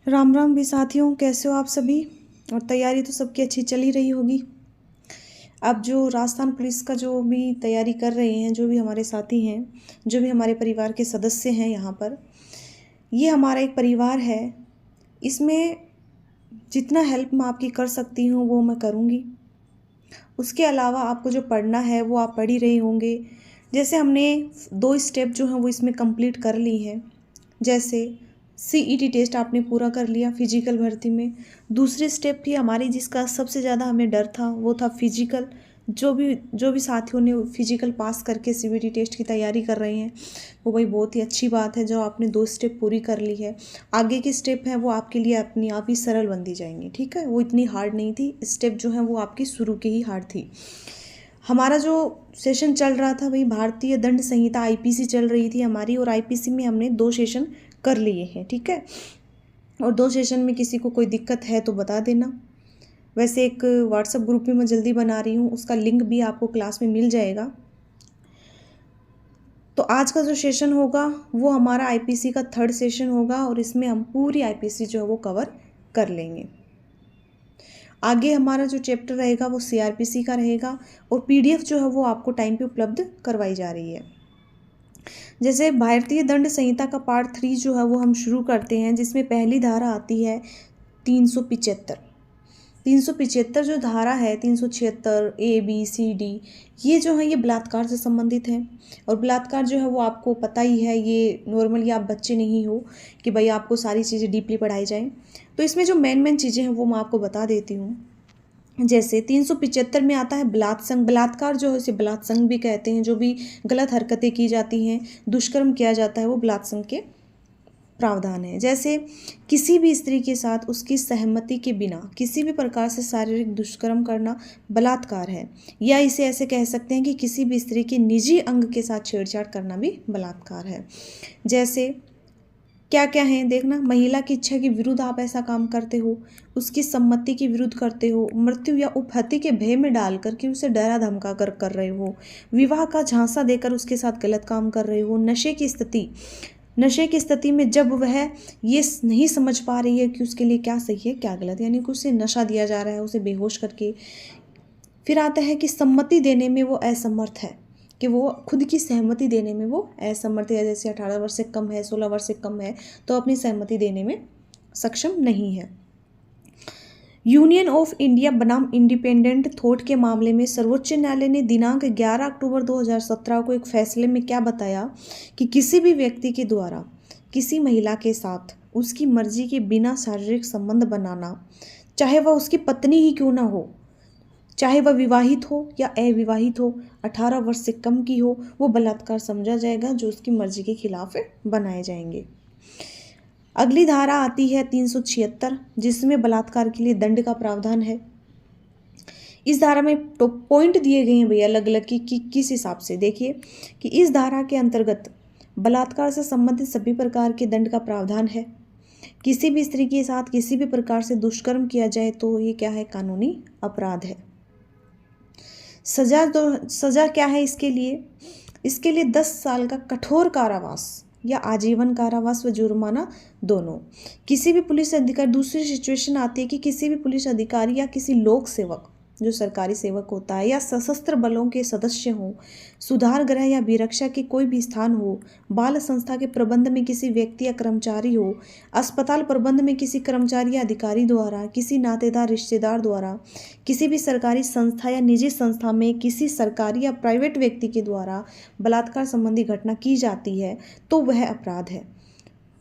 राम राम भी साथियों, कैसे हो आप सभी। और तैयारी तो सबकी अच्छी चल ही रही होगी। अब जो राजस्थान पुलिस का जो भी तैयारी कर रहे हैं, जो भी हमारे साथी हैं, जो भी हमारे परिवार के सदस्य हैं यहाँ पर, ये हमारा एक परिवार है। इसमें जितना हेल्प मैं आपकी कर सकती हूँ वो मैं करूँगी। उसके अलावा आपको जो पढ़ना है वो आप पढ़ ही रहे होंगे। जैसे हमने 2 स्टेप जो हैं वो इसमें कंप्लीट कर ली हैं। जैसे सीईटी टेस्ट आपने पूरा कर लिया फिजिकल भर्ती में। दूसरी स्टेप थी हमारी, जिसका सबसे ज़्यादा हमें डर था, वो था फिजिकल। जो भी साथियों ने फिजिकल पास करके सीबीटी टेस्ट की तैयारी कर रहे हैं, वो भाई बहुत ही अच्छी बात है जो आपने 2 स्टेप पूरी कर ली है। आगे की स्टेप है वो आपके लिए अपनी आप ही सरल बनती जाएंगी, ठीक है। वो इतनी हार्ड नहीं थी, स्टेप जो है वो आपकी शुरू की ही हार्ड थी। हमारा जो सेशन चल रहा था भाई, भारतीय दंड संहिता आईपीसी चल रही थी हमारी, और आईपीसी में हमने 2 सेशन कर लिए हैं, ठीक है। और 2 सेशन में किसी को कोई दिक्कत है तो बता देना। वैसे एक व्हाट्सएप ग्रुप में मैं जल्दी बना रही हूँ, उसका लिंक भी आपको क्लास में मिल जाएगा। तो आज का जो सेशन होगा वो हमारा आईपीसी का 3rd सेशन होगा, और इसमें हम पूरी आईपीसी जो है वो कवर कर लेंगे। आगे हमारा जो चैप्टर रहेगा वो सीआरपीसी का रहेगा, और पीडीएफ जो है वो आपको टाइम पे उपलब्ध करवाई जा रही है। जैसे भारतीय दंड संहिता का पार्ट 3 जो है वो हम शुरू करते हैं, जिसमें पहली धारा आती है 375। 375 जो धारा है, 376 ए बी सी डी, ये जो है ये बलात्कार से संबंधित है। और बलात्कार जो है वो आपको पता ही है, ये नॉर्मली आप बच्चे नहीं हो कि भाई आपको सारी चीज़ें डीपली पढ़ाई जाएं। तो इसमें जो मेन चीज़ें हैं वो मैं आपको बता देती हूँ। जैसे 375 में आता है बलात्संग। बलात्कार जो है उसे बलात्संग भी कहते हैं। जो भी गलत हरकतें की जाती हैं, दुष्कर्म किया जाता है, वो बलात्संग के प्रावधान है। जैसे किसी भी स्त्री के साथ उसकी सहमति के बिना किसी भी प्रकार से शारीरिक दुष्कर्म करना बलात्कार है। या इसे ऐसे कह सकते हैं कि किसी भी स्त्री के निजी अंग के साथ छेड़छाड़ करना भी बलात्कार है। जैसे क्या क्या है देखना, महिला की इच्छा के विरुद्ध आप ऐसा काम करते हो, उसकी सम्मति के विरुद्ध करते हो, मृत्यु या उपहत्या के भय में डालकर के उसे डरा धमका कर रहे हो, विवाह का झांसा देकर उसके साथ गलत काम कर रहे हो, नशे की स्थिति में जब वह ये नहीं समझ पा रही है कि उसके लिए क्या सही है क्या गलत, यानी कि उसे नशा दिया जा रहा है उसे बेहोश करके। फिर आता है कि सम्मति देने में वो असमर्थ है, कि वो खुद की सहमति देने में वो असमर्थ है। जैसे 18 वर्ष से कम है, 16 वर्ष से कम है, तो अपनी सहमति देने में सक्षम नहीं है। यूनियन ऑफ इंडिया बनाम इंडिपेंडेंट थॉट के मामले में सर्वोच्च न्यायालय ने दिनांक 11 अक्टूबर 2017 को एक फैसले में क्या बताया कि किसी भी व्यक्ति के द्वारा किसी महिला के साथ उसकी मर्जी के बिना शारीरिक संबंध बनाना, चाहे वह उसकी पत्नी ही क्यों ना हो, चाहे वह विवाहित हो या अविवाहित हो, 18 वर्ष से कम की हो, वो बलात्कार समझा जाएगा, जो उसकी मर्जी के खिलाफ बनाए जाएंगे। अगली धारा आती है 376, जिसमें बलात्कार के लिए दंड का प्रावधान है। इस धारा में तो पॉइंट दिए गए हैं भैया अलग अलग कि किस हिसाब से। देखिए कि इस धारा के अंतर्गत बलात्कार से संबंधित सभी प्रकार के दंड का प्रावधान है। किसी भी स्त्री के साथ किसी भी प्रकार से दुष्कर्म किया जाए तो ये क्या है, कानूनी अपराध है। सजा क्या है इसके लिए 10 साल का कठोर कारावास या आजीवन कारावास व जुर्माना दोनों। किसी भी पुलिस अधिकारी, दूसरी सिचुएशन आती है कि किसी भी पुलिस अधिकारी या किसी लोक सेवक, जो सरकारी सेवक होता है, या सशस्त्र बलों के सदस्य हों, सुधार गृह या अभिरक्षा के कोई भी स्थान हो, बाल संस्था के प्रबंध में किसी व्यक्ति या कर्मचारी हो, अस्पताल प्रबंध में किसी कर्मचारी या अधिकारी द्वारा, किसी नातेदार रिश्तेदार द्वारा, किसी भी सरकारी संस्था या निजी संस्था में किसी सरकारी या प्राइवेट व्यक्ति के द्वारा बलात्कार संबंधी घटना की जाती है तो वह अपराध है।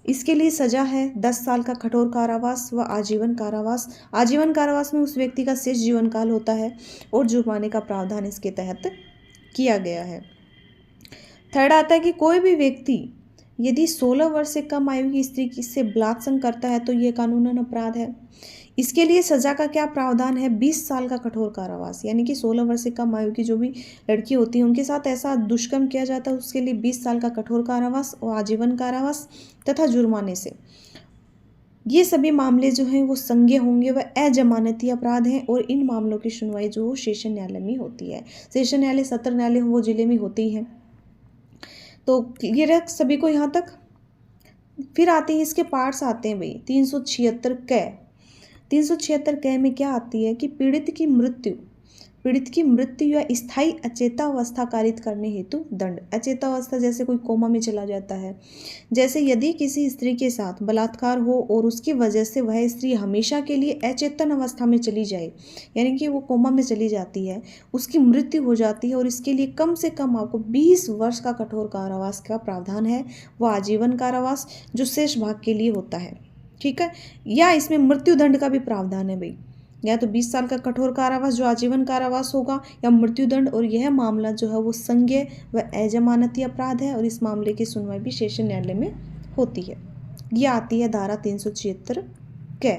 इसके लिए सजा है 10 साल का कठोर कारावास व आजीवन कारावास। आजीवन कारावास में उस व्यक्ति का शेष जीवन काल होता है, और जुर्माने का प्रावधान इसके तहत किया गया है। 3rd आता है कि कोई भी व्यक्ति यदि 16 वर्ष से कम आयु की स्त्री से बलात्संग करता है तो यह कानूनन अपराध है। इसके लिए सजा का क्या प्रावधान है, 20 साल का कठोर कारावास, यानी कि 16 वर्ष से कम आयु की जो भी लड़की होती है उनके साथ ऐसा दुष्कर्म किया जाता है, उसके लिए 20 साल का कठोर कारावास और आजीवन कारावास तथा जुर्माने से। ये सभी मामले जो हैं वो संज्ञेय होंगे, वह अजमानती अपराध हैं, और इन मामलों की सुनवाई जो सेशन न्यायालय में होती है। सेशन न्यायालय, सत्र न्यायालय वो जिले में होती है। तो क्लियर है सभी को यहाँ तक। फिर आते हैं इसके पार्ट्स आते हैं भाई 376 कै। 376 कै में क्या आती है कि पीड़ित की मृत्यु या स्थायी अचेतावस्था कारित करने हेतु दंड। अचेतावस्था जैसे कोई कोमा में चला जाता है, जैसे यदि किसी स्त्री के साथ बलात्कार हो और उसकी वजह से वह स्त्री हमेशा के लिए अचेतन अवस्था में चली जाए, यानी कि वो कोमा में चली जाती है, उसकी मृत्यु हो जाती है और इसके लिए कम से कम आपको 20 वर्ष का कठोर कारावास का प्रावधान है, वो आजीवन कारावास जो शेष भाग के लिए होता है। ठीक है, या इसमें मृत्यु दंड का भी प्रावधान है भाई, या तो 20 साल का कठोर कारावास जो आजीवन कारावास होगा, या मृत्युदंड। और यह मामला जो है वो संज्ञेय व अजमानती अपराध है और इस मामले की सुनवाई भी सेशन न्यायालय में होती है। यह आती है धारा 376 कै।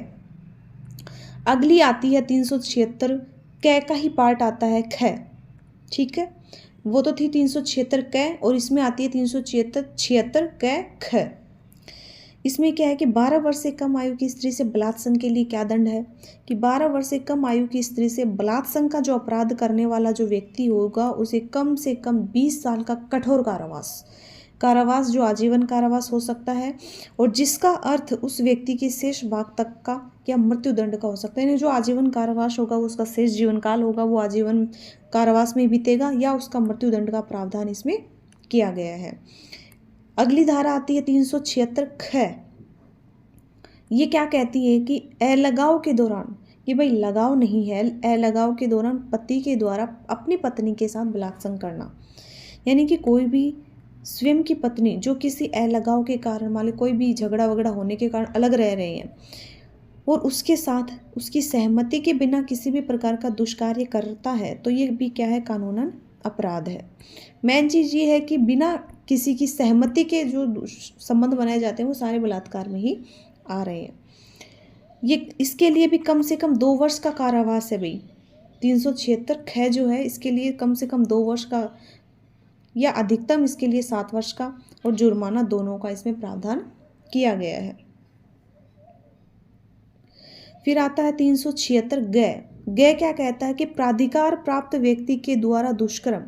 अगली आती है 376 कै का ही पार्ट आता है ख। ठीक है, वो तो थी 376 कै और इसमें आती है 376 कै ख। इसमें क्या है कि 12 वर्ष से कम आयु की स्त्री से बलात्संग के लिए क्या दंड है कि 12 वर्ष से कम आयु की स्त्री से बलात्संग का जो अपराध करने वाला जो व्यक्ति होगा उसे कम से कम 20 साल का कठोर कारावास जो आजीवन कारावास हो सकता है, और जिसका अर्थ उस व्यक्ति के शेष भाग तक का या मृत्युदंड का हो सकता है। यानी जो आजीवन कारावास होगा उसका शेष जीवन काल होगा वो आजीवन कारावास में बीतेगा, या उसका मृत्युदंड का प्रावधान इसमें किया गया है। अगली धारा आती है 376 ख। ये क्या कहती है कि अलगाव के दौरान, ये भाई लगाव नहीं है, अलगाव के दौरान पति के द्वारा अपनी पत्नी के साथ बलात्संग करना, यानी कि कोई भी स्वयं की पत्नी जो किसी अलगाव के कारण, मान लो कोई भी झगड़ा वगड़ा होने के कारण अलग रह रहे हैं और उसके साथ उसकी सहमति के बिना किसी भी प्रकार का दुष्कार्य करता है, तो ये भी क्या है, कानूनन अपराध है। मेन चीज़ ये है कि बिना किसी की सहमति के जो संबंध बनाए जाते हैं वो सारे बलात्कार में ही आ रहे हैं। ये इसके लिए भी कम से कम 2 वर्ष का कारावास है भाई। 376 ख जो है इसके लिए कम से कम 2 वर्ष का या अधिकतम इसके लिए 7 वर्ष का और जुर्माना दोनों का इसमें प्रावधान किया गया है। फिर आता है 376 ग। क्या कहता है कि प्राधिकार प्राप्त व्यक्ति के द्वारा दुष्कर्म।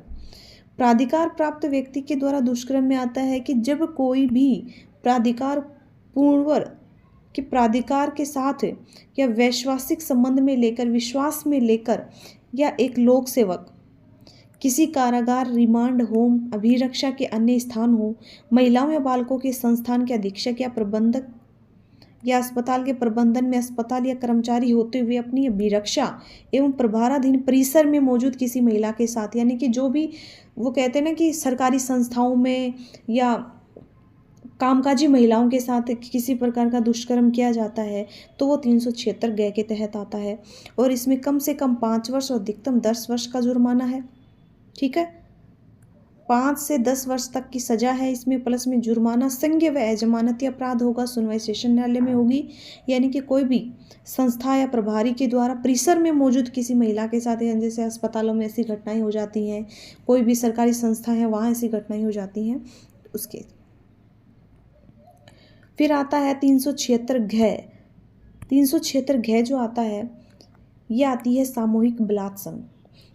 प्राधिकार प्राप्त व्यक्ति के द्वारा दुष्कर्म में आता है कि जब कोई भी प्राधिकार पूर्व कि प्राधिकार के साथ या वैश्वासिक संबंध में लेकर, विश्वास में लेकर, या एक लोक सेवक किसी कारागार, रिमांड होम, अभिरक्षा के अन्य स्थान हो, महिलाओं या बालकों के संस्थान के अधीक्षक या प्रबंधक या अस्पताल के प्रबंधन में अस्पताल या कर्मचारी होते हुए अपनी अभिरक्षा एवं प्रभाराधीन परिसर में मौजूद किसी महिला के साथ, यानी कि जो भी वो कहते हैं ना कि सरकारी संस्थाओं में या कामकाजी महिलाओं के साथ किसी प्रकार का दुष्कर्म किया जाता है तो वो 376 ग के तहत आता है, और इसमें कम से कम 5 वर्ष और अधिकतम 10 वर्ष का जुर्माना है। ठीक है, 5 से 10 वर्ष तक की सजा है इसमें, प्लस में जुर्माना संज्ञेय व अजमानती अपराध होगा, सुनवाई सेशन न्यायालय में होगी। यानी कि कोई भी संस्था या प्रभारी के द्वारा परिसर में मौजूद किसी महिला के साथ, जैसे अस्पतालों में ऐसी घटनाएं हो जाती हैं, कोई भी सरकारी संस्था है वहाँ ऐसी घटनाएं हो जाती हैं उसके। फिर आता है 376 घ। 376 घ जो आता है ये आती है सामूहिक बलात्संग,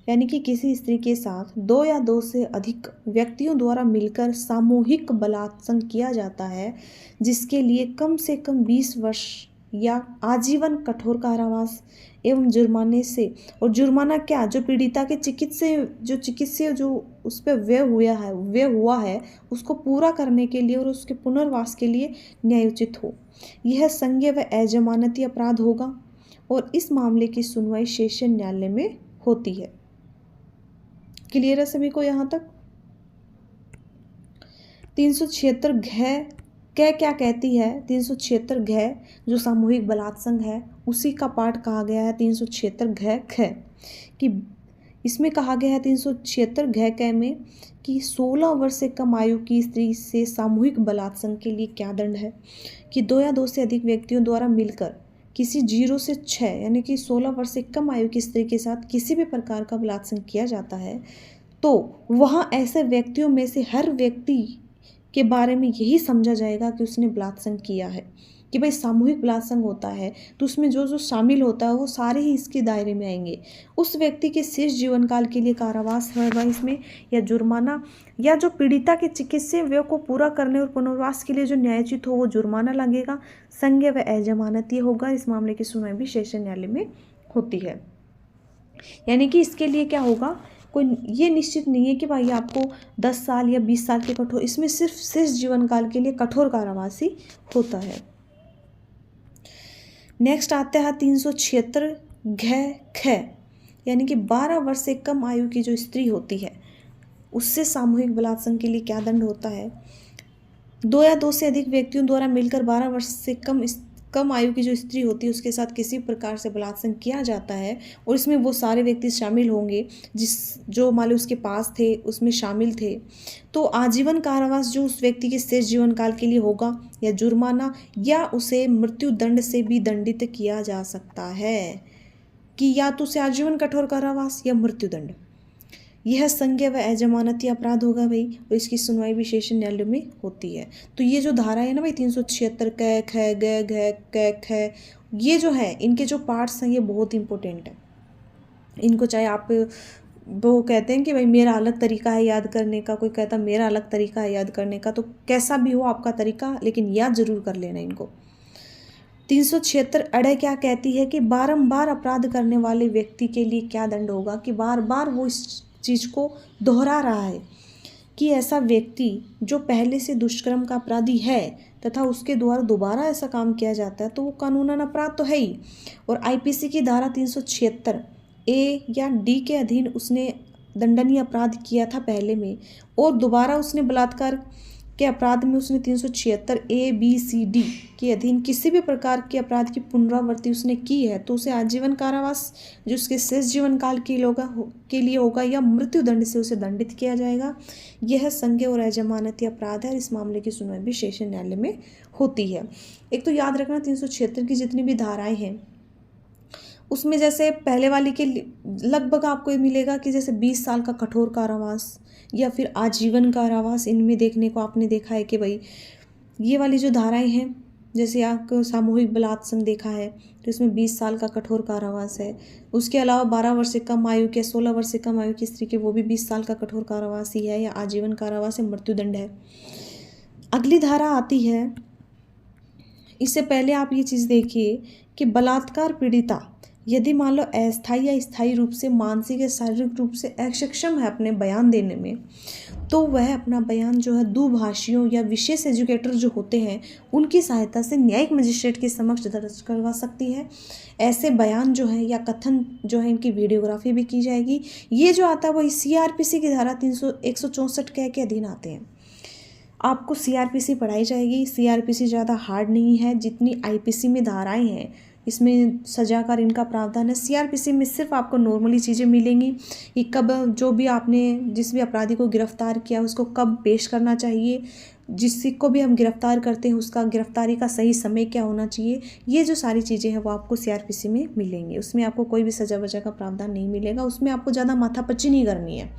यानी कि किसी स्त्री के साथ 2 या 2 से अधिक व्यक्तियों द्वारा मिलकर सामूहिक बलात्संग किया जाता है, जिसके लिए कम से कम 20 वर्ष या आजीवन कठोर कारावास एवं जुर्माने से, और जुर्माना क्या, जो पीड़िता के चिकित्सीय जो उस पर व्यय हुआ है उसको पूरा करने के लिए और उसके पुनर्वास के लिए न्यायोचित हो। यह संज्ञेय व अजमानती अपराध होगा और इस मामले की सुनवाई सेशन न्यायालय में होती है। क्लियर है सभी को यहाँ तक? 376 घ क्या कहती है? 376 घ जो सामूहिक बलात्संग है उसी का पार्ट कहा गया है 376 घ ख, कि इसमें कहा गया है 376 घ क में कि 16 वर्ष से कम आयु की स्त्री से सामूहिक बलात्संग के लिए क्या दंड है कि 2 या 2 से अधिक व्यक्तियों द्वारा मिलकर किसी 0 से 6 यानी कि 16 वर्ष से कम आयु की स्त्री के साथ किसी भी प्रकार का बलात्संग किया जाता है, तो वहाँ ऐसे व्यक्तियों में से हर व्यक्ति के बारे में यही समझा जाएगा कि उसने बलात्संग किया है। कि भाई सामूहिक बलात्संग होता है तो उसमें जो जो शामिल होता है वो सारे ही इसके दायरे में आएंगे। उस व्यक्ति के शेष जीवन काल के लिए कारावास होगा इसमें, या जुर्माना, या जो पीड़िता के चिकित्सीय व्यय को पूरा करने और पुनर्वास के लिए जो न्यायोचित हो वो जुर्माना लगेगा। संज्ञेय व अजमानतीय होगा। इस मामले की सुनवाई भी सेशन न्यायालय में होती है। यानी कि इसके लिए क्या होगा, कोई ये निश्चित नहीं है कि भाई आपको 10 साल या 20 साल के कठोर, इसमें सिर्फ शेष जीवन काल के लिए कठोर कारावास ही होता है। नेक्स्ट आता है 376 घ ख, यानी कि 12 वर्ष से कम आयु की जो स्त्री होती है उससे सामूहिक बलात्संग के लिए क्या दंड होता है। 2 या 2 से अधिक व्यक्तियों द्वारा मिलकर 12 वर्ष से कम आयु की जो स्त्री होती है उसके साथ किसी प्रकार से बलात्संग किया जाता है और इसमें वो सारे व्यक्ति शामिल होंगे जो मान लो उसके पास थे, उसमें शामिल थे, तो आजीवन कारावास जो उस व्यक्ति के शेष जीवन काल के लिए होगा, या जुर्माना, या उसे मृत्यु दंड से भी दंडित किया जा सकता है कि या तो उसे आजीवन कठोर कारावास या मृत्यु दंड। यह संज्ञेय व अजमानती अपराध होगा भाई, और इसकी सुनवाई भी सेशन न्यायालय में होती है। तो ये जो धारा है ना भाई 376 क ख ग घ क ख, ये जो है इनके जो पार्ट्स हैं ये बहुत इंपॉर्टेंट है। इनको चाहे आप वो कहते हैं कि भाई मेरा अलग तरीका है याद करने का, कोई कहता मेरा अलग तरीका है याद करने का, तो कैसा भी हो आपका तरीका, लेकिन याद जरूर कर लेना इनको। 376 अड़े क्या कहती है कि बारंबार अपराध करने वाले व्यक्ति के लिए क्या दंड होगा, कि बार बार वो इस चीज़ को दोहरा रहा है कि ऐसा व्यक्ति जो पहले से दुष्कर्म का अपराधी है तथा उसके द्वारा दोबारा ऐसा काम किया जाता है तो वो कानूनन अपराध तो है ही। और आईपीसी की धारा 376 ए या डी के अधीन उसने दंडनीय अपराध किया था पहले में, और दोबारा उसने बलात्कार के अपराध में उसने 376 ए बी सी डी के अधीन किसी भी प्रकार के अपराध की पुनरावृत्ति उसने की है तो उसे आजीवन कारावास जो उसके शेष जीवन काल के लिए होगा या मृत्यु दंड से उसे दंडित किया जाएगा। यह संज्ञेय और अजमानती अपराध है। इस मामले की सुनवाई भी सेशन न्यायालय में होती है। एक तो याद रखना 376 की जितनी भी धाराएं हैं उसमें जैसे पहले वाली के लगभग आपको मिलेगा कि जैसे 20 साल का कठोर कारावास या फिर आजीवन कारावास, इनमें देखने को आपने देखा है कि भाई ये वाली जो धाराएं हैं, जैसे आपको सामूहिक बलात्संग देखा है तो इसमें 20 साल का कठोर कारावास है। उसके अलावा 12 वर्ष से कम आयु के 16 वर्ष से कम आयु की स्त्री के वो भी 20 साल का कठोर कारावास ही है, या आजीवन कारावास या मृत्युदंड है। अगली धारा आती है, इससे पहले आप ये चीज़ देखिए कि बलात्कार पीड़िता यदि मान लो अस्थायी या स्थायी रूप से मानसिक या शारीरिक रूप से अक्षम है अपने बयान देने में, तो वह अपना बयान जो है दुभाषियों या विशेष एजुकेटर जो होते हैं उनकी सहायता से न्यायिक मजिस्ट्रेट के समक्ष दर्ज करवा सकती है। ऐसे बयान जो है या कथन जो है इनकी वीडियोग्राफी भी की जाएगी। ये जो आता है वही CRPC की धारा 164 के अधीन आते हैं। आपको CRPC पढ़ाई जाएगी। CRPC ज़्यादा हार्ड नहीं है जितनी IPC में धाराएँ हैं, इसमें सजा का इनका प्रावधान है। CRPC में सिर्फ आपको नॉर्मली चीज़ें मिलेंगी कि कब जो भी आपने जिस भी अपराधी को गिरफ्तार किया उसको कब पेश करना चाहिए, जिसको भी हम गिरफ्तार करते हैं उसका गिरफ्तारी का सही समय क्या होना चाहिए, ये जो सारी चीज़ें हैं वो आपको CRPC में मिलेंगी। उसमें आपको कोई भी सजा वजा का प्रावधान नहीं मिलेगा, उसमें आपको ज़्यादा माथापच्ची नहीं करनी है।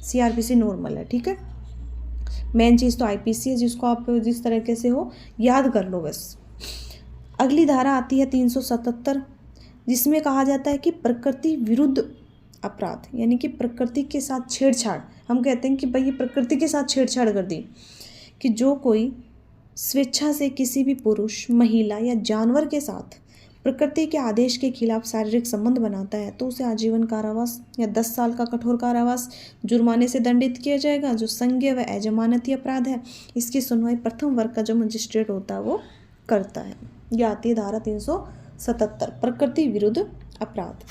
CRPC नॉर्मल है, ठीक है। मेन चीज़ तो IPC है जिसको आप जिस तरीके से हो याद कर लो बस। अगली धारा आती है 377 जिसमें कहा जाता है कि प्रकृति विरुद्ध अपराध, यानी कि प्रकृति के साथ छेड़छाड़। हम कहते हैं कि भाई ये प्रकृति के साथ छेड़छाड़ कर दी, कि जो कोई स्वेच्छा से किसी भी पुरुष, महिला या जानवर के साथ प्रकृति के आदेश के खिलाफ शारीरिक संबंध बनाता है तो उसे आजीवन कारावास या 10 साल का कठोर कारावास जुर्माने से दंडित किया जाएगा, जो संज्ञेय व अजमानती अपराध है। इसकी सुनवाई प्रथम वर्ग का जो मजिस्ट्रेट होता है वो करता है। यह आती है धारा 377 प्रकृति विरुद्ध अपराध।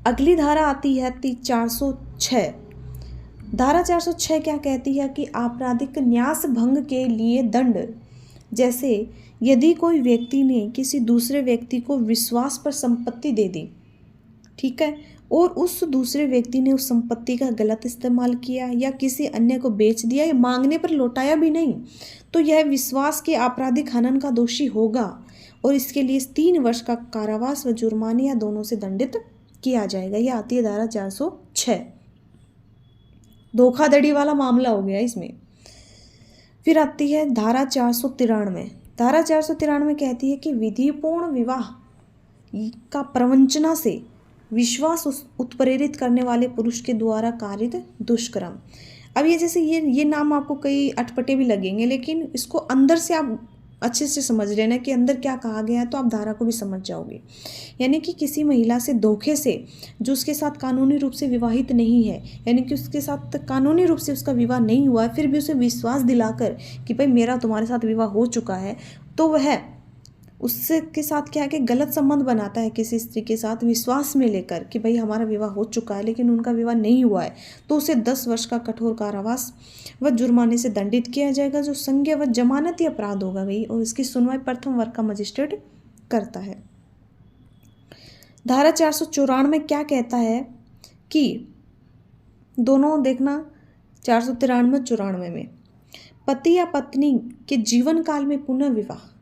अगली धारा आती है 406। धारा 406 क्या कहती है कि आपराधिक न्यास भंग के लिए दंड, जैसे यदि कोई व्यक्ति ने किसी दूसरे व्यक्ति को विश्वास पर संपत्ति दे दी, ठीक है, और उस दूसरे व्यक्ति ने उस संपत्ति का गलत इस्तेमाल किया या किसी अन्य को बेच दिया या मांगने पर लौटाया भी नहीं, तो यह विश्वास के आपराधिक हनन का दोषी होगा और इसके लिए 3 वर्ष का कारावास व जुर्माने या दोनों से दंडित किया जाएगा। यह आती है धारा 406। धोखाधड़ी वाला मामला हो गया इसमें। फिर आती है धारा 493। धारा 493 कहती है कि विधिपूर्ण विवाह का प्रवंचना से विश्वास उत्प्रेरित करने वाले पुरुष के द्वारा कारित दुष्कर्म। अब ये जैसे ये नाम आपको कई अटपटे भी लगेंगे, लेकिन इसको अंदर से आप अच्छे से समझ लेना कि अंदर क्या कहा गया है, तो आप धारा को भी समझ जाओगे। यानी कि किसी महिला से धोखे से, जो उसके साथ कानूनी रूप से विवाहित नहीं है, यानी कि उसके साथ कानूनी रूप से उसका विवाह नहीं हुआ है, फिर भी उसे विश्वास दिलाकर कि भाई मेरा तुम्हारे साथ विवाह हो चुका है, तो वह उससे के साथ क्या है कि गलत संबंध बनाता है किसी स्त्री के साथ विश्वास में लेकर कि भाई हमारा विवाह हो चुका है, लेकिन उनका विवाह नहीं हुआ है, तो उसे 10 वर्ष का कठोर कारावास व जुर्माने से दंडित किया जाएगा, जो संज्ञेय व जमानती अपराध होगा भाई, और इसकी सुनवाई प्रथम वर्ग का मजिस्ट्रेट करता है। धारा 494 क्या कहता है कि दोनों देखना 493-94 में पति या पत्नी के जीवन काल में पुनः विवाह,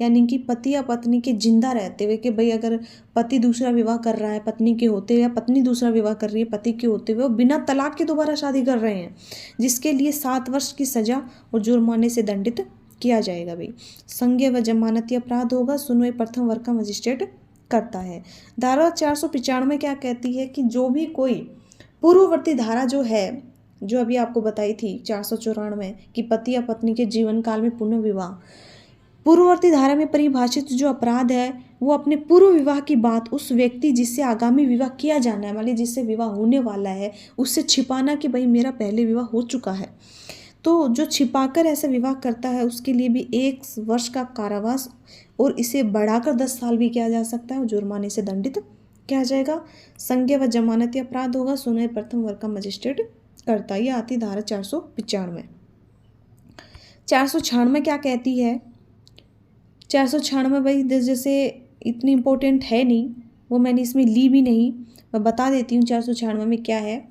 यानी कि पति या पत्नी के जिंदा रहते हुए, कि भाई अगर पति दूसरा विवाह कर रहा है पत्नी के होते हुए, या पत्नी दूसरा विवाह कर रही है पति के होते हुए, और बिना तलाक के दोबारा शादी कर रहे हैं, जिसके लिए 7 वर्ष की सजा और जुर्माने से दंडित किया जाएगा भाई। संज्ञेय व जमानती अपराध होगा, सुनवाई प्रथम वर्ग का मजिस्ट्रेट करता है। धारा 495 क्या कहती है कि जो भी कोई पूर्ववर्ती धारा जो है, जो अभी आपको बताई थी 494 कि पति या पत्नी के जीवन काल में पुनः विवाह, पूर्ववर्ती धारा में परिभाषित जो अपराध है वो अपने पूर्व विवाह की बात उस व्यक्ति जिससे आगामी विवाह किया जाना है, मान लीजिए जिससे विवाह होने वाला है, उससे छिपाना कि भाई मेरा पहले विवाह हो चुका है। तो जो छिपाकर ऐसा विवाह करता है उसके लिए भी 1 वर्ष का कारावास और इसे बढ़ाकर 10 साल भी किया जा सकता है और जुर्माने से दंडित किया जाएगा। संज्ञेय व जमानती अपराध होगा, सुनवाई प्रथम वर्ग का मजिस्ट्रेट करता है। यह आती धारा 495। 496 क्या कहती है? 496 भाई जैसे इतनी इम्पोर्टेंट है नहीं, वो मैंने इसमें ली भी नहीं, मैं बता देती हूँ। 496 में क्या है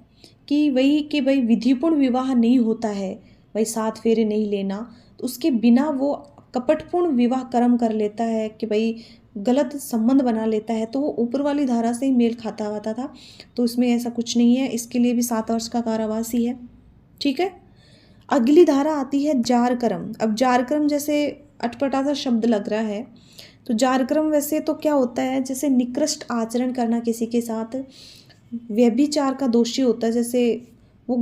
कि वही कि भाई विधिपूर्ण विवाह नहीं होता है, भाई 7 फेरे नहीं लेना, तो उसके बिना वो कपटपूर्ण विवाह कर्म कर लेता है कि भाई गलत संबंध बना लेता है, तो वो ऊपर वाली धारा से ही मेल खाता हुआ था। तो इसमें ऐसा कुछ नहीं है, इसके लिए भी 7 वर्ष का कारावास ही है। ठीक है, अगली धारा आती है जारकर्म। अब जारकर्म जैसे अटपटा सा शब्द लग रहा है, तो जारकर्म वैसे तो क्या होता है, जैसे निकृष्ट आचरण करना किसी के साथ, व्यभिचार का दोषी होता है, जैसे वो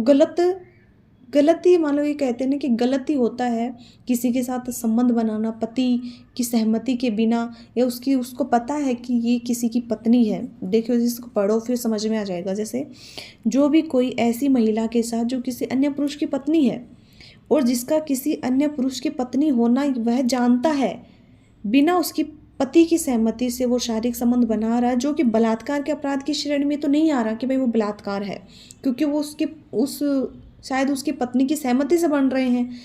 गलती मान लो ये कहते हैं ना कि गलती होता है किसी के साथ संबंध बनाना पति की सहमति के बिना, या उसको पता है कि ये किसी की पत्नी है। देखियो जिसको पढ़ो फिर समझ में आ जाएगा। जैसे जो भी कोई ऐसी महिला के साथ जो किसी अन्य पुरुष की पत्नी है और जिसका किसी अन्य पुरुष की पत्नी होना वह जानता है, बिना उसकी पति की सहमति से वो शारीरिक संबंध बना रहा है, जो कि बलात्कार के अपराध की श्रेणी में तो नहीं आ रहा कि भाई वो बलात्कार है, क्योंकि वो शायद उसकी पत्नी की सहमति से बन रहे हैं,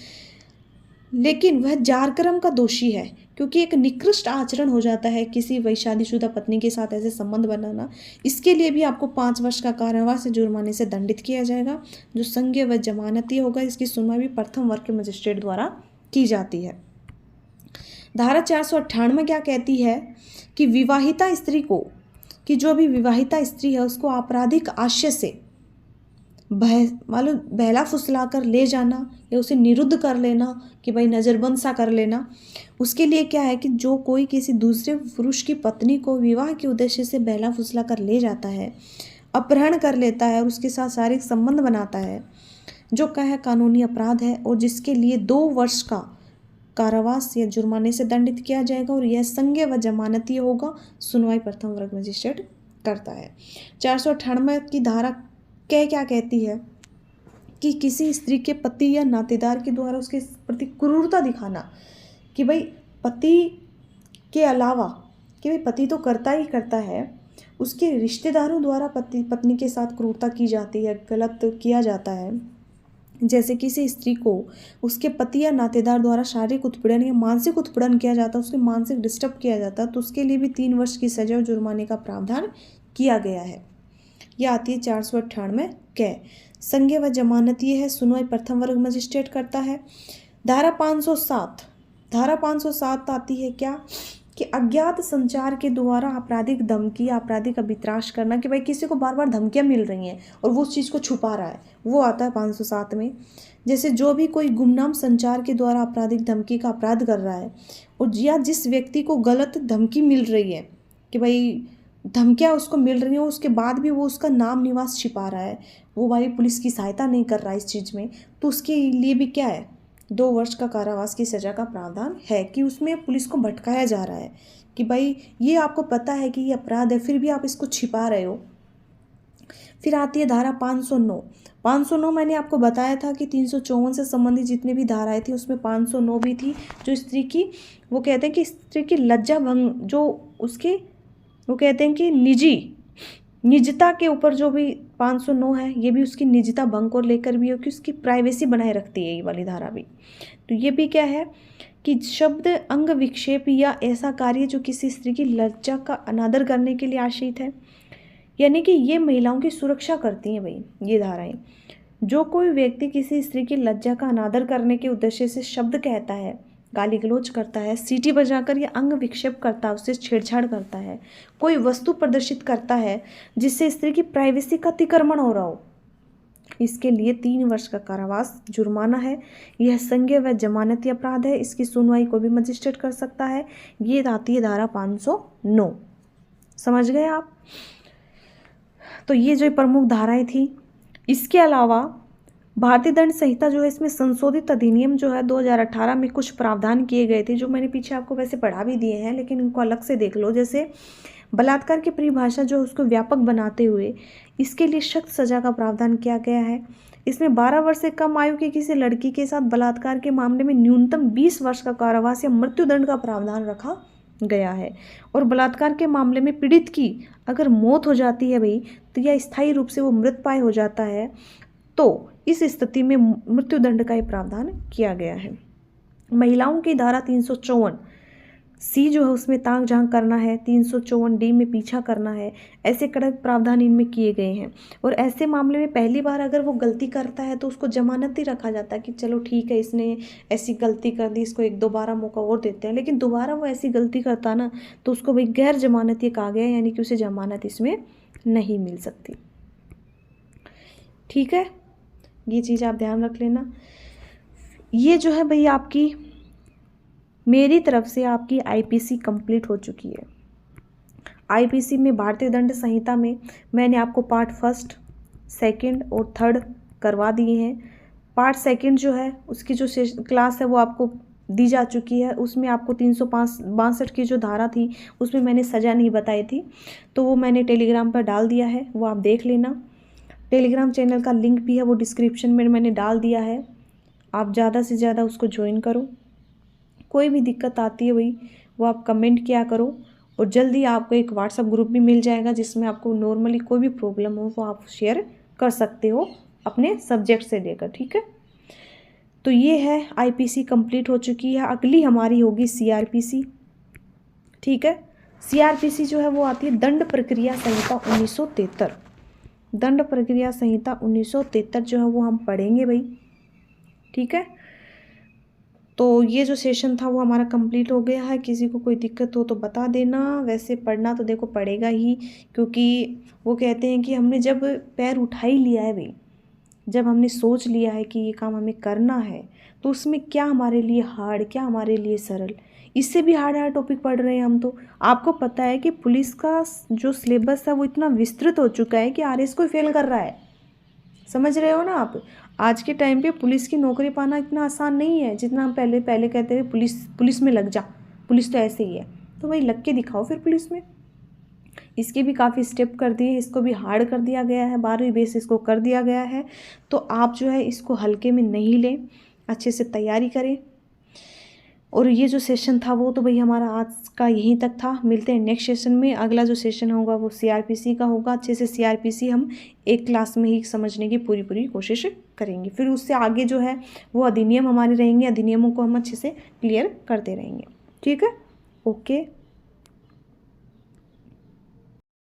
लेकिन वह जारकर्म का दोषी है, क्योंकि एक निकृष्ट आचरण हो जाता है किसी वही शादीशुदा पत्नी के साथ ऐसे संबंध बनाना। इसके लिए भी आपको 5 वर्ष का कारावास से जुर्माने से दंडित किया जाएगा, जो संज्ञेय व जमानती होगा। इसकी सुनवाई भी प्रथम वर्ग के मजिस्ट्रेट द्वारा की जाती है। धारा 498 क्या कहती है कि विवाहिता स्त्री को, कि जो भी विवाहिता स्त्री है उसको आपराधिक आशय से बहला फुसला कर ले जाना या उसे निरुद्ध कर लेना कि भाई नज़रबंद सा कर लेना, उसके लिए क्या है कि जो कोई किसी दूसरे पुरुष की पत्नी को विवाह के उद्देश्य से बहला फुसला कर ले जाता है, अपहरण कर लेता है और उसके साथ शारीरिक संबंध बनाता है, जो क्या है कानूनी अपराध है, और जिसके लिए 2 वर्ष का कारावास या जुर्माने से दंडित किया जाएगा, और यह संज्ञेय व जमानती होगा। सुनवाई प्रथम वर्ग मजिस्ट्रेट करता है। 498 की धारा क्या कहती है कि किसी स्त्री के पति या नातेदार के द्वारा उसके प्रति क्रूरता दिखाना, कि भाई पति के अलावा, कि भाई पति तो करता ही करता है, उसके रिश्तेदारों द्वारा पत्नी के साथ क्रूरता की जाती है, गलत किया जाता है। जैसे किसी स्त्री को उसके पति या नातेदार द्वारा शारीरिक उत्पीड़न या मानसिक उत्पीड़न किया जाता है, उसके मानसिक डिस्टर्ब किया जाता है, तो उसके लिए भी 3 वर्ष की सजा और जुर्माने का प्रावधान किया गया है। यह आती है 498 कै। संज्ञेय व जमानती है, सुनवाई प्रथम वर्ग मजिस्ट्रेट करता है। धारा 507 आती है क्या कि अज्ञात संचार के द्वारा आपराधिक धमकी, आपराधिक अभित्राश करना, कि भाई किसी को बार बार धमकियाँ मिल रही हैं और वो उस चीज़ को छुपा रहा है, वो आता है 507 में। जैसे जो भी कोई गुमनाम संचार के द्वारा आपराधिक धमकी का अपराध कर रहा है, और या जिस व्यक्ति को गलत धमकी मिल रही है कि भाई धमकियाँ उसको मिल रही हैं, उसके बाद भी वो उसका नाम निवास छिपा रहा है, वो वाली पुलिस की सहायता नहीं कर रहा है इस चीज़ में, तो उसके लिए भी क्या है, 2 वर्ष का कारावास की सज़ा का प्रावधान है। कि उसमें पुलिस को भटकाया जा रहा है कि भाई ये आपको पता है कि ये अपराध है, फिर भी आप इसको छिपा रहे हो। फिर आती है धारा 509। 509 मैंने आपको बताया था कि 354 से संबंधित जितनी भी धाराएं थी उसमें 509 भी थी, जो स्त्री की, वो कहते हैं कि स्त्री की लज्जा भंग, जो उसके, वो कहते हैं कि निजता के ऊपर जो भी 509 है, ये भी उसकी निजता भंग को लेकर भी है, कि उसकी प्राइवेसी बनाए रखती है ये वाली धारा भी। तो ये भी क्या है कि शब्द, अंग विक्षेप या ऐसा कार्य जो किसी स्त्री की लज्जा का अनादर करने के लिए आश्रित है, यानी कि ये महिलाओं की सुरक्षा करती हैं भाई ये धाराएं। जो कोई व्यक्ति किसी स्त्री की लज्जा का अनादर करने के उद्देश्य से शब्द कहता है, गाली गलौज करता है, सीटी बजाकर या अंग विक्षेप करता है, उससे छेड़छाड़ करता है, कोई वस्तु प्रदर्शित करता है जिससे स्त्री की प्राइवेसी का अतिक्रमण हो रहा हो, इसके लिए 3 वर्ष का कारावास, जुर्माना है। यह संज्ञेय व जमानती अपराध है। इसकी सुनवाई कोई भी मजिस्ट्रेट कर सकता है। ये आती है धारा 509। समझ गए आप? तो ये जो प्रमुख धाराएं थी। इसके अलावा भारतीय दंड संहिता जो है, इसमें संशोधित अधिनियम जो है 2018 में कुछ प्रावधान किए गए थे, जो मैंने पीछे आपको वैसे पढ़ा भी दिए हैं, लेकिन इनको अलग से देख लो। जैसे बलात्कार की परिभाषा जो है उसको व्यापक बनाते हुए इसके लिए सख्त सजा का प्रावधान किया गया है। इसमें 12 वर्ष से कम आयु की किसी लड़की के साथ बलात्कार के मामले में न्यूनतम 20 वर्ष का कारावास या मृत्युदंड का प्रावधान रखा गया है। और बलात्कार के मामले में पीड़ित की अगर मौत हो जाती है भाई, तो यह स्थायी रूप से वो मृतप्राय हो जाता है, तो इस स्थिति में मृत्युदंड का प्रावधान किया गया है। महिलाओं की धारा 354 सी जो है उसमें ताक झांक करना है, 354 डी में पीछा करना है, ऐसे कड़क प्रावधान इनमें किए गए हैं। और ऐसे मामले में पहली बार अगर वो गलती करता है तो उसको जमानती रखा जाता है कि चलो ठीक है, इसने ऐसी गलती कर दी, इसको 1-2 मौका और देते हैं। लेकिन दोबारा वो ऐसी गलती करता ना, तो उसको भाई गैर जमानती कहा गया, यानी कि उसे जमानत इसमें नहीं मिल सकती। ठीक है, ये चीज़ आप ध्यान रख लेना। ये जो है भाई आपकी मेरी तरफ से आपकी आईपीसी कंप्लीट हो चुकी है। आईपीसी में भारतीय दंड संहिता में मैंने आपको पार्ट 1, 2 और 3 करवा दिए हैं। पार्ट 2 जो है उसकी जो क्लास है वो आपको दी जा चुकी है। उसमें आपको 362 की जो धारा थी उसमें मैंने सज़ा नहीं बताई थी, तो वो मैंने टेलीग्राम पर डाल दिया है, वो आप देख लेना। टेलीग्राम चैनल का लिंक भी है, वो डिस्क्रिप्शन में मैंने डाल दिया है। आप ज़्यादा से ज़्यादा उसको ज्वाइन करो। कोई भी दिक्कत आती है भाई वो आप कमेंट किया करो, और जल्दी आपको एक व्हाट्सएप ग्रुप भी मिल जाएगा जिसमें आपको नॉर्मली कोई भी प्रॉब्लम हो वो आप शेयर कर सकते हो अपने सब्जेक्ट से लेकर। ठीक है, तो ये है आईपीसी कंप्लीट हो चुकी है। अगली हमारी होगी सीआरपीसी। ठीक है, सीआरपीसी जो है वो आती है दंड प्रक्रिया संहिता 1973। दंड प्रक्रिया संहिता 1973 जो है वो हम पढ़ेंगे भाई। ठीक है, तो ये जो सेशन था वो हमारा कंप्लीट हो गया है। किसी को कोई दिक्कत हो तो बता देना। वैसे पढ़ना तो देखो पड़ेगा ही, क्योंकि वो कहते हैं कि हमने जब पैर उठा ही लिया है भाई, जब हमने सोच लिया है कि ये काम हमें करना है, तो उसमें क्या हमारे लिए हार्ड, क्या हमारे लिए सरल, इससे भी हार्ड टॉपिक पढ़ रहे हैं हम। तो आपको पता है कि पुलिस का जो सिलेबस है वो इतना विस्तृत हो चुका है कि आरएस को फेल कर रहा है। समझ रहे हो ना आप? आज के टाइम पे पुलिस की नौकरी पाना इतना आसान नहीं है जितना हम पहले कहते थे पुलिस में लग जा, पुलिस तो ऐसे ही है। तो भाई लग के दिखाओ फिर पुलिस में। इसके भी काफ़ी स्टेप कर दिए, इसको भी हार्ड कर दिया गया है, 12वीं बेस इसको कर दिया गया है। तो आप जो है इसको हल्के में नहीं लें, अच्छे से तैयारी करें। और ये जो सेशन था वो तो भाई हमारा आज का यहीं तक था। मिलते हैं नेक्स्ट सेशन में। अगला जो सेशन होगा वो सीआरपीसी का होगा। अच्छे से सीआरपीसी हम एक क्लास में ही समझने की पूरी कोशिश करेंगे। फिर उससे आगे जो है वो अधिनियम हमारे रहेंगे, अधिनियमों को हम अच्छे से क्लियर करते रहेंगे। ठीक है, ओके।